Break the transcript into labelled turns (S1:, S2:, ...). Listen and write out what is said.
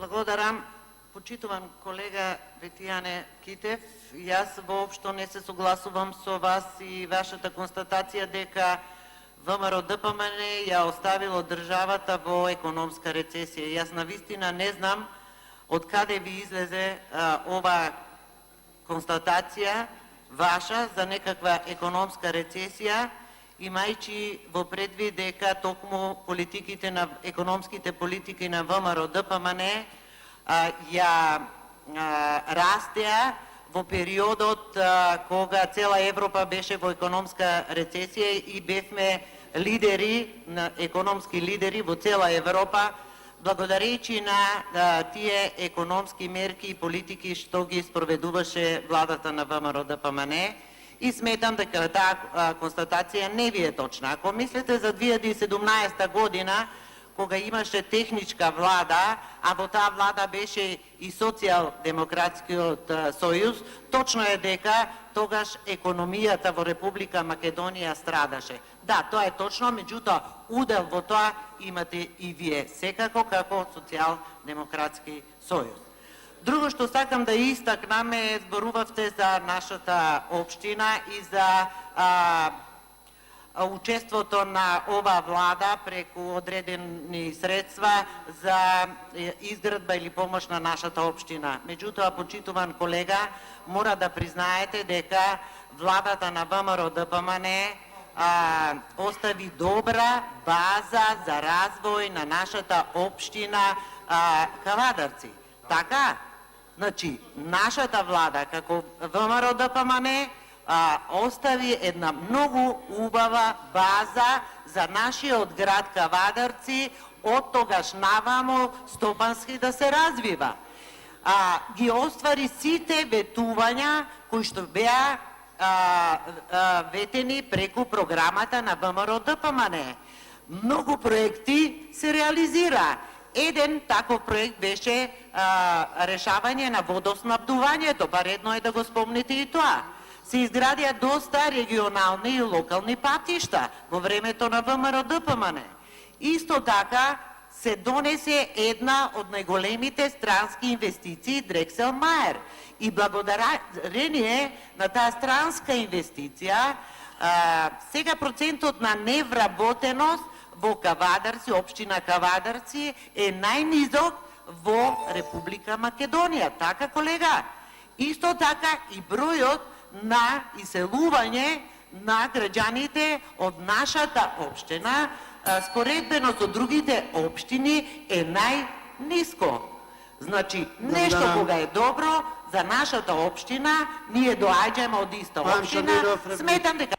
S1: Благодарам. Почитуван колега Ветијане Китев, јас воопшто не се согласувам со вас и вашата констатација дека ВМРО ДПМН ја оставило државата во економска рецесија. Јас навистина не знам од каде ви излезе ова констатација ваша за некаква економска рецесија, имајќи во предвид дека токму политиките на економските политики на ВМРО ДПМН ја растеа во периодот кога цела Европа беше во економска рецесија и бевме лидери, економски лидери во цела Европа, благодарејќи на тие економски мерки и политики што ги спроведуваше владата на ВМРО ДПМН. И сметам дека таа констатација не ви е точна. Ако мислите за 2017 година, кога имаше техничка влада, а во таа влада беше и Социјалдемократскиот сојуз, точно е дека тогаш економијата во Република Македонија страдаше. Да, тоа е точно, меѓутоа удел во тоа имате и вие, секако како Социјалдемократски сојуз. Друго што сакам да истакнам е, зборувавте за нашата општина и за учеството на ова влада преку одредени средства за изградба или помош на нашата општина. Меѓутоа, почитуван колега, мора да признаете дека владата на ВМРО ДПМН остави добра база за развој на нашата општина Кавадарци. Така? Значи, нашата влада, како ВМРО ДПМН, остави една многу убава база за нашиот град Кавадарци, од тогаш навамо стопански да се развива. Ги оствари сите ветувања кои што беа ветени преку програмата на ВМРО ДПМН. Многу проекти се реализира. Еден таков проект беше решавање на водоснабдувањето, па редно е да го спомните и тоа. Се изградија доста регионални и локални патишта во времето на ВМРО ДПМН. Исто така се донесе една од најголемите странски инвестиции Дрексел Мајер. И благодарение на таа странска инвестиција, сега процентот на невработеност во Кавадарци, општина Кавадарци, е најнизок во Република Македонија. Така, колега? Исто така и бројот на иселување на граѓаните од нашата општина, споредбено со другите општини, е најниско. Значи, нешто кога е добро за нашата општина, ние доаѓаме од иста општина, сметам дека